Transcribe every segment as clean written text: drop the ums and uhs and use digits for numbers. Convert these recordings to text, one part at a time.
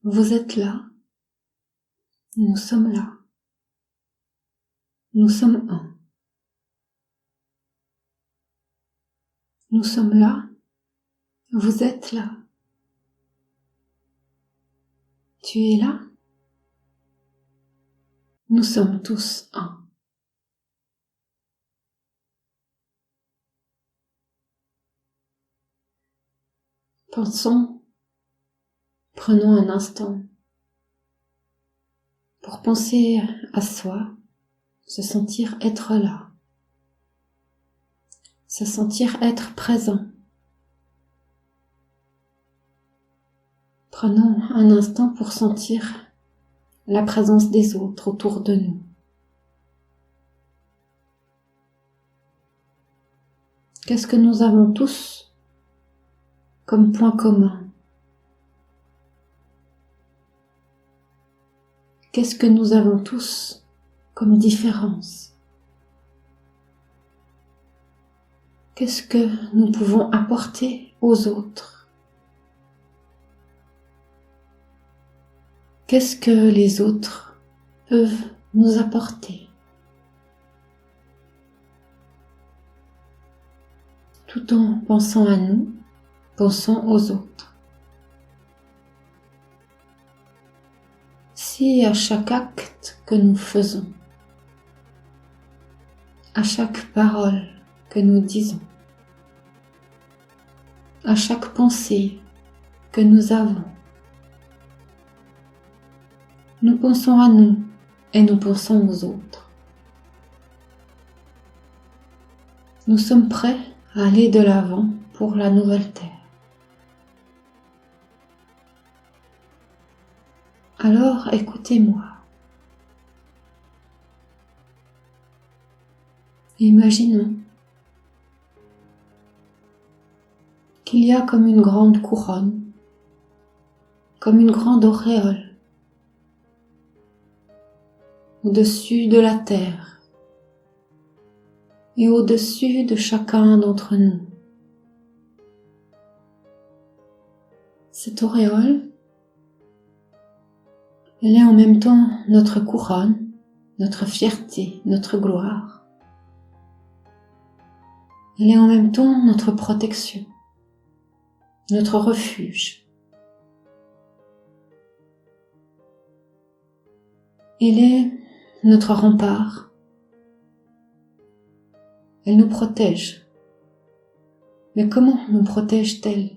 Vous êtes là, nous sommes là, nous sommes un. Nous sommes là, vous êtes là. Tu es là, nous sommes tous un. Pensons, prenons un instant pour penser à soi, se sentir être là, se sentir être présent. Prenons un instant pour sentir la présence des autres autour de nous. Qu'est-ce que nous avons tous comme point commun? Qu'est-ce que nous avons tous comme différence? Qu'est-ce que nous pouvons apporter aux autres? Qu'est-ce que les autres peuvent nous apporter? Tout en pensant à nous, pensons aux autres. Si à chaque acte que nous faisons, à chaque parole que nous disons, à chaque pensée que nous avons, nous pensons à nous et nous pensons aux autres. Nous sommes prêts à aller de l'avant pour la nouvelle terre. Alors écoutez-moi. Imaginons qu'il y a comme une grande couronne, comme une grande auréole au-dessus de la terre et au-dessus de chacun d'entre nous. Cette auréole, elle est en même temps notre couronne, notre fierté, notre gloire. Elle est en même temps notre protection, notre refuge. Elle est notre rempart. Elle nous protège. Mais comment nous protège-t-elle?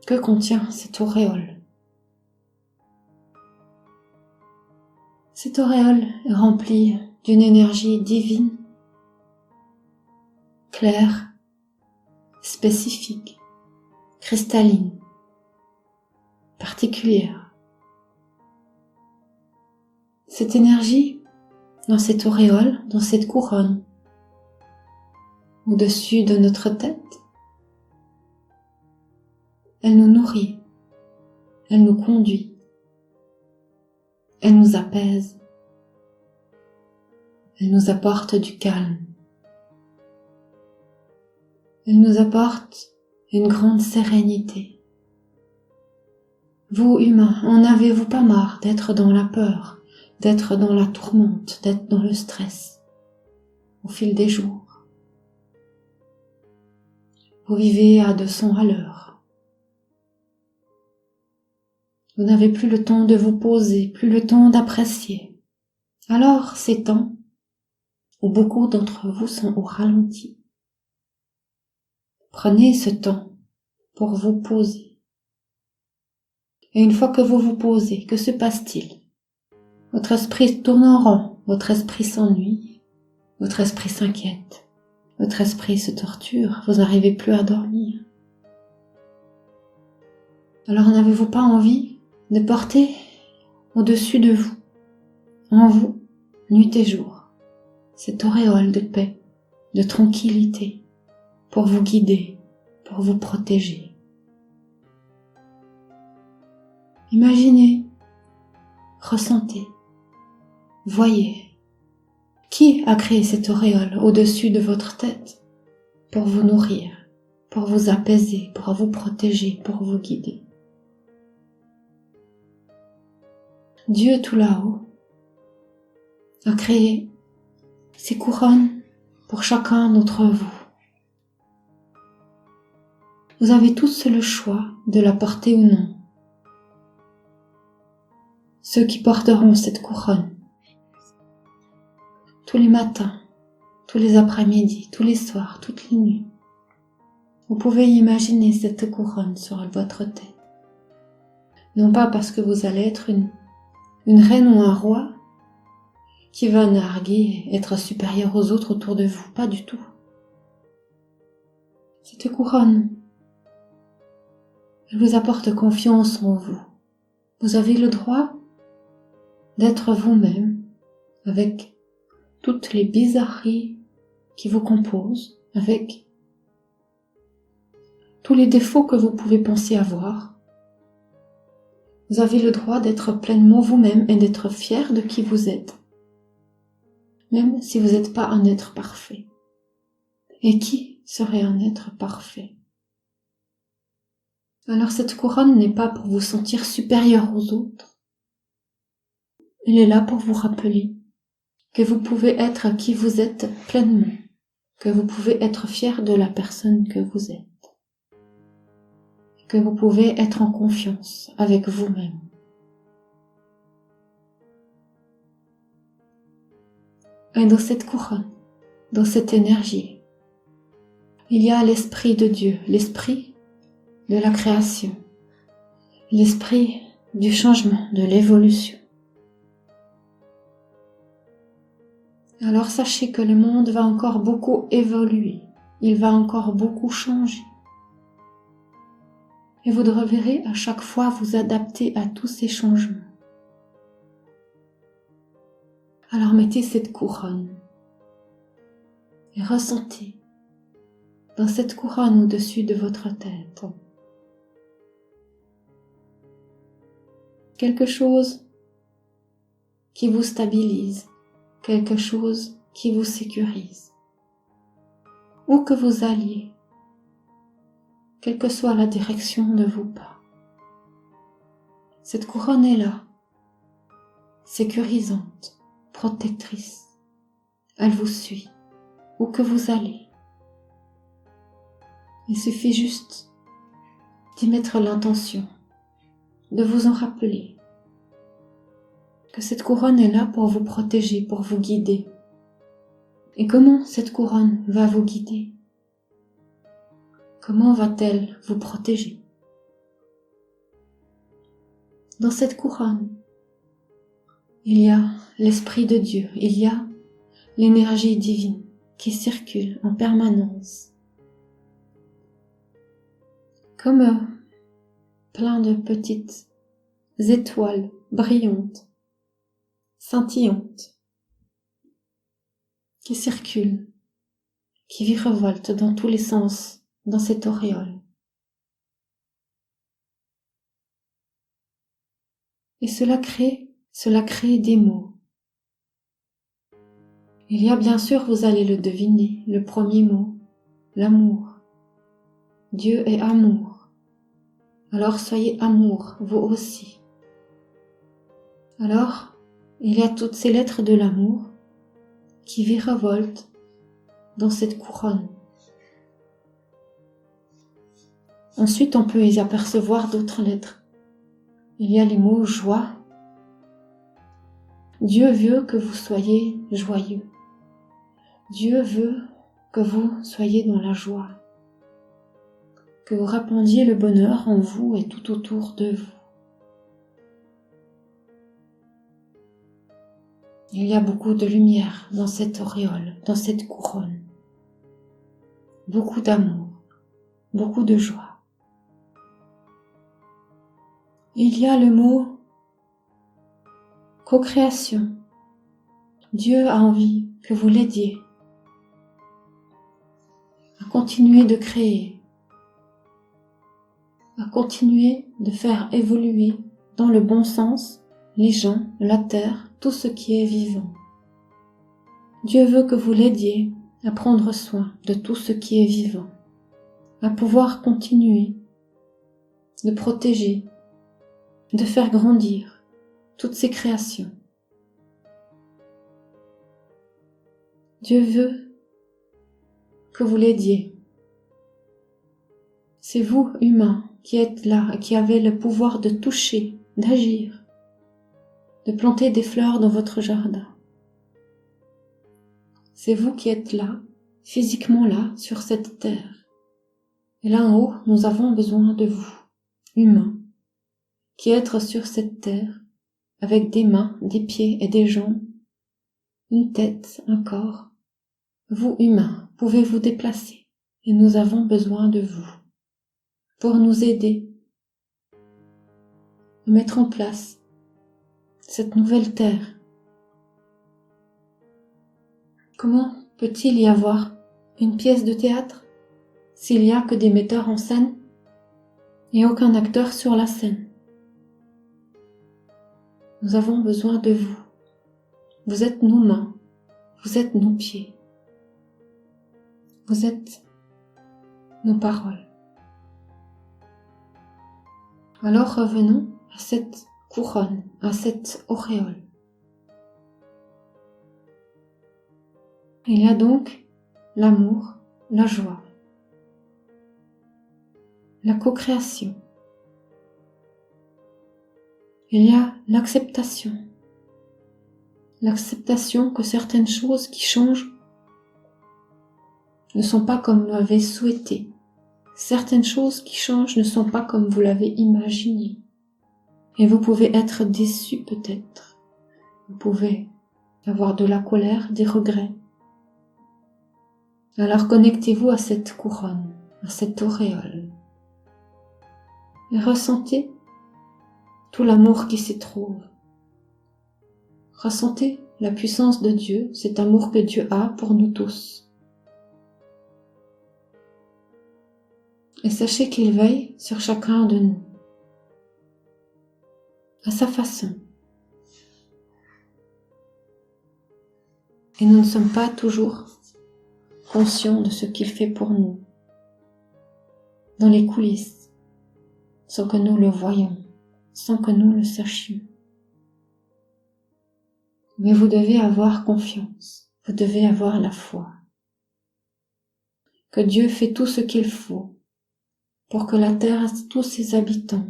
Que contient cette auréole? Cette auréole est remplie d'une énergie divine, claire, spécifique, cristalline, particulière. Cette énergie, dans cette auréole, dans cette couronne, au-dessus de notre tête, elle nous nourrit, elle nous conduit, elle nous apaise, elle nous apporte du calme, elle nous apporte une grande sérénité. Vous, humains, en avez-vous pas marre d'être dans la peur, d'être dans la tourmente, d'être dans le stress au fil des jours? Vous vivez à 200 à l'heure. Vous n'avez plus le temps de vous poser, plus le temps d'apprécier. Alors, ces temps où beaucoup d'entre vous sont au ralenti, prenez ce temps pour vous poser. Et une fois que vous vous posez, que se passe-t-il? Votre esprit tourne en rond, votre esprit s'ennuie, votre esprit s'inquiète, votre esprit se torture, vous n'arrivez plus à dormir. Alors n'avez-vous pas envie de porter au-dessus de vous, en vous, nuit et jour, cette auréole de paix, de tranquillité, pour vous guider, pour vous protéger? Imaginez, ressentez, voyez. Qui a créé cette auréole au-dessus de votre tête pour vous nourrir, pour vous apaiser, pour vous protéger, pour vous guider? Dieu tout là-haut a créé ces couronnes pour chacun d'entre vous. Vous avez tous le choix de la porter ou non. Ceux qui porteront cette couronne tous les matins, tous les après-midi, tous les soirs, toutes les nuits. Vous pouvez imaginer cette couronne sur votre tête. Non pas parce que vous allez être une reine ou un roi qui va narguer, être supérieur aux autres autour de vous, pas du tout. Cette couronne, elle vous apporte confiance en vous. Vous avez le droit d'être vous-même avec toutes les bizarreries qui vous composent, avec tous les défauts que vous pouvez penser avoir. Vous avez le droit d'être pleinement vous-même et d'être fier de qui vous êtes, même si vous n'êtes pas un être parfait. Et qui serait un être parfait? Alors cette couronne n'est pas pour vous sentir supérieur aux autres. Elle est là pour vous rappeler que vous pouvez être qui vous êtes pleinement, que vous pouvez être fier de la personne que vous êtes, que vous pouvez être en confiance avec vous-même. Et dans cette couronne, dans cette énergie, il y a l'Esprit de Dieu, l'Esprit de la création, l'Esprit du changement, de l'évolution. Alors sachez que le monde va encore beaucoup évoluer, il va encore beaucoup changer. Et vous devrez à chaque fois vous adapter à tous ces changements. Alors mettez cette couronne et ressentez dans cette couronne au-dessus de votre tête quelque chose qui vous stabilise, quelque chose qui vous sécurise. Où que vous alliez, quelle que soit la direction de vos pas, cette couronne est là, sécurisante, protectrice. Elle vous suit, où que vous allez. Il suffit juste d'y mettre l'intention, de vous en rappeler que cette couronne est là pour vous protéger, pour vous guider. Et comment cette couronne va vous guider? Comment va-t-elle vous protéger? Dans cette couronne, il y a l'Esprit de Dieu, il y a l'énergie divine qui circule en permanence. Comme plein de petites étoiles brillantes, scintillantes, qui circulent, qui virevoltent dans tous les sens dans cette auréole. Et cela crée des mots. Il y a bien sûr, vous allez le deviner, le premier mot, l'amour. Dieu est amour. Alors soyez amour, vous aussi. Alors, il y a toutes ces lettres de l'amour qui virevoltent dans cette couronne. Ensuite, on peut y apercevoir d'autres lettres. Il y a les mots joie. Dieu veut que vous soyez joyeux. Dieu veut que vous soyez dans la joie, que vous répandiez le bonheur en vous et tout autour de vous. Il y a beaucoup de lumière dans cette auréole, dans cette couronne. Beaucoup d'amour, beaucoup de joie. Il y a le mot co-création. Dieu a envie que vous l'aidiez à continuer de créer, à continuer de faire évoluer dans le bon sens les gens, la terre, tout ce qui est vivant. Dieu veut que vous l'aidiez à prendre soin de tout ce qui est vivant, à pouvoir continuer de protéger, de faire grandir toutes ces créations. Dieu veut que vous l'aidiez. C'est vous, humains, qui êtes là et qui avez le pouvoir de toucher, d'agir, de planter des fleurs dans votre jardin. C'est vous qui êtes là, physiquement là, sur cette terre. Et là en haut, nous avons besoin de vous, humains, qui êtes sur cette terre, avec des mains, des pieds et des jambes, une tête, un corps. Vous, humains, pouvez vous déplacer, et nous avons besoin de vous, pour nous aider à mettre en place cette nouvelle terre. Comment peut-il y avoir une pièce de théâtre s'il n'y a que des metteurs en scène et aucun acteur sur la scène? Nous avons besoin de vous. Vous êtes nos mains, vous êtes nos pieds, vous êtes nos paroles. Alors revenons à cette couronne, à cette auréole. Il y a donc l'amour, la joie, la co-création. Il y a l'acceptation. L'acceptation que certaines choses qui changent ne sont pas comme vous l'avez souhaité. Certaines choses qui changent ne sont pas comme vous l'avez imaginé. Et vous pouvez être déçu peut-être. Vous pouvez avoir de la colère, des regrets. Alors connectez-vous à cette couronne, à cette auréole. Et ressentez tout l'amour qui s'y trouve. Ressentez la puissance de Dieu, cet amour que Dieu a pour nous tous. Et sachez qu'il veille sur chacun de nous, à sa façon. Et nous ne sommes pas toujours conscients de ce qu'il fait pour nous, dans les coulisses, sans que nous le voyions, sans que nous le sachions. Mais vous devez avoir confiance, vous devez avoir la foi, que Dieu fait tout ce qu'il faut pour que la terre et tous ses habitants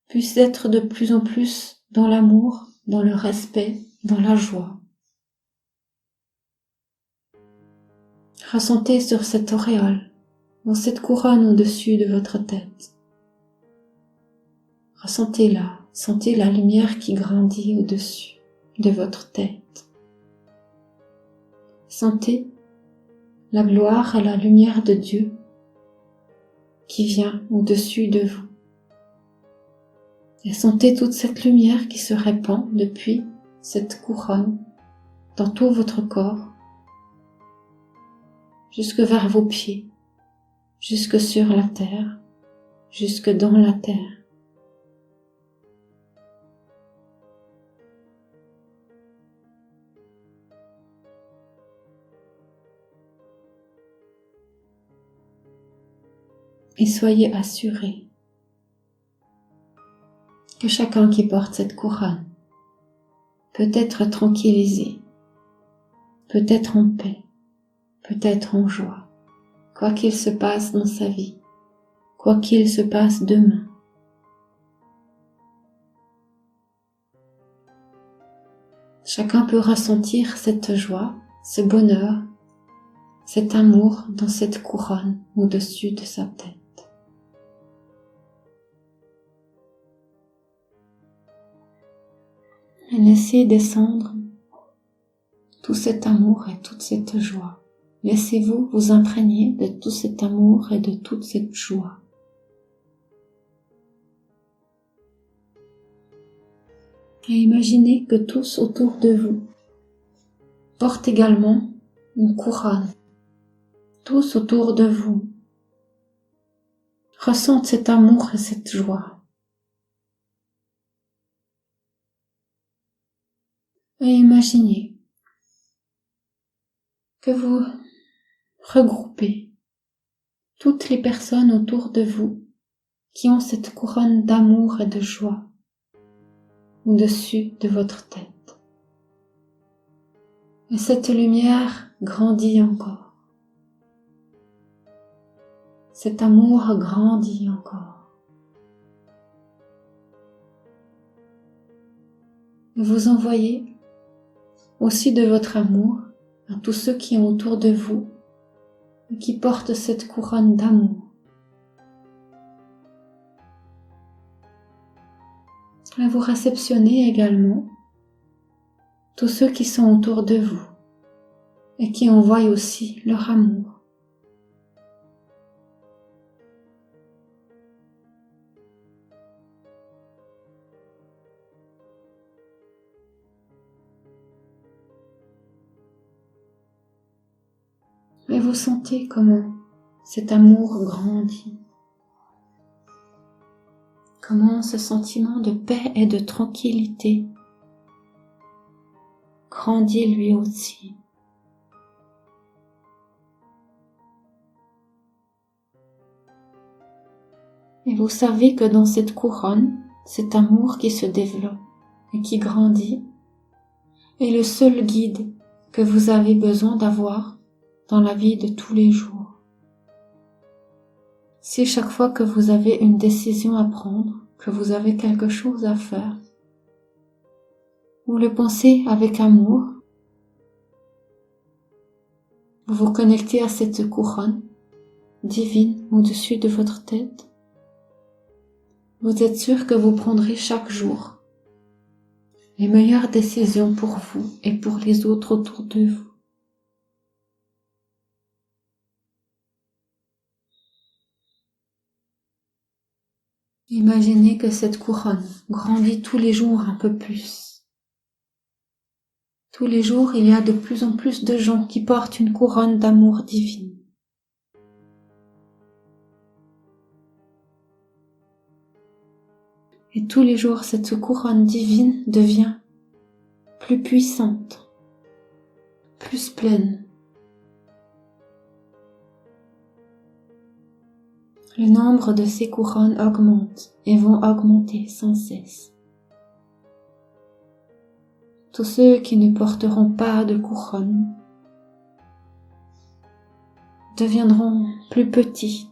puissent être de plus en plus dans l'amour, dans le respect, dans la joie. Ressentez sur cette auréole, dans cette couronne au-dessus de votre tête. Ressentez-la, sentez la lumière qui grandit au-dessus de votre tête. Sentez la gloire et la lumière de Dieu qui vient au-dessus de vous. Et sentez toute cette lumière qui se répand depuis cette couronne dans tout votre corps, jusque vers vos pieds, jusque sur la terre, jusque dans la terre. Et soyez assurés que chacun qui porte cette couronne peut être tranquillisé, peut être en paix, peut être en joie, quoi qu'il se passe dans sa vie, quoi qu'il se passe demain. Chacun peut ressentir cette joie, ce bonheur, cet amour dans cette couronne au-dessus de sa tête. Et laissez descendre tout cet amour et toute cette joie. Laissez-vous vous imprégner de tout cet amour et de toute cette joie. Et imaginez que tous autour de vous portent également une couronne. Tous autour de vous ressentent cet amour et cette joie. Et imaginez que vous regroupez toutes les personnes autour de vous qui ont cette couronne d'amour et de joie. au-dessus de votre tête. Et cette lumière grandit encore. Cet amour grandit encore. Et vous envoyez aussi de votre amour à tous ceux qui sont autour de vous et qui portent cette couronne d'amour. Et vous réceptionnez également tous ceux qui sont autour de vous et qui envoient aussi leur amour. Et vous sentez comment cet amour grandit. Comment ce sentiment de paix et de tranquillité grandit lui aussi. Et vous savez que dans cette couronne, cet amour qui se développe et qui grandit est le seul guide que vous avez besoin d'avoir dans la vie de tous les jours. Si chaque fois que vous avez une décision à prendre, que vous avez quelque chose à faire, vous le pensez avec amour, vous vous connectez à cette couronne divine au-dessus de votre tête, vous êtes sûr que vous prendrez chaque jour les meilleures décisions pour vous et pour les autres autour de vous. Imaginez que cette couronne grandit tous les jours un peu plus. Tous les jours, il y a de plus en plus de gens qui portent une couronne d'amour divine. Et tous les jours, cette couronne divine devient plus puissante, plus pleine. Le nombre de ces couronnes augmente et vont augmenter sans cesse. Tous ceux qui ne porteront pas de couronne deviendront plus petits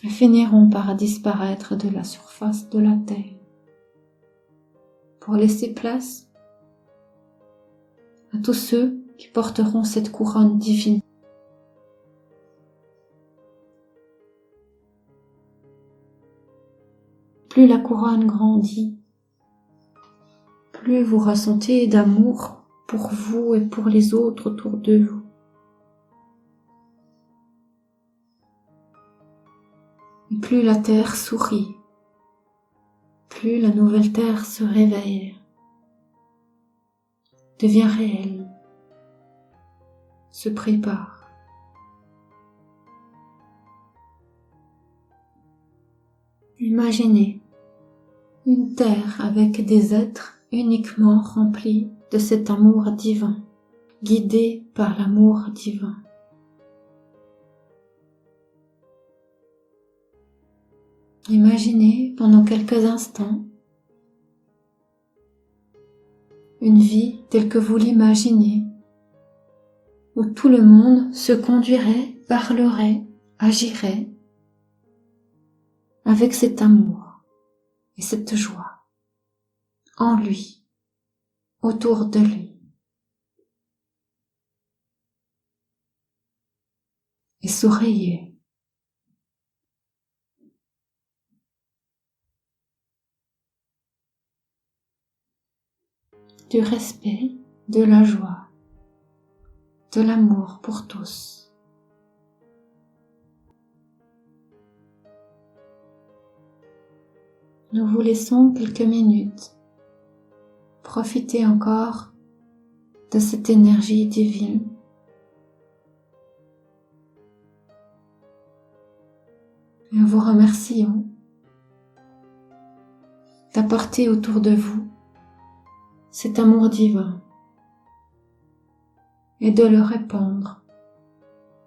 et finiront par disparaître de la surface de la terre pour laisser place à tous ceux qui porteront cette couronne divine. Plus la couronne grandit, plus vous ressentez d'amour pour vous et pour les autres autour de vous. Et plus la terre sourit, plus la nouvelle terre se réveille, devient réelle, se prépare. Imaginez une terre avec des êtres uniquement remplis de cet amour divin, guidés par l'amour divin. Imaginez pendant quelques instants une vie telle que vous l'imaginez, où tout le monde se conduirait, parlerait, agirait avec cet amour et cette joie en lui, autour de lui. Et souriez. Du respect, de la joie, de l'amour pour tous. Nous vous laissons quelques minutes. Profitez encore de cette énergie divine. Et nous vous remercions d'apporter autour de vous cet amour divin et de le répandre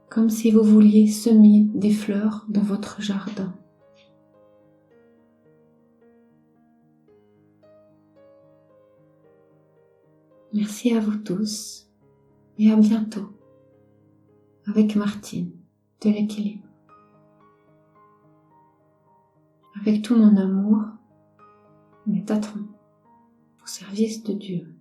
comme si vous vouliez semer des fleurs dans votre jardin. Merci à vous tous et à bientôt avec Martine de l'équilibre. Avec tout mon amour, Métatron, au service de Dieu.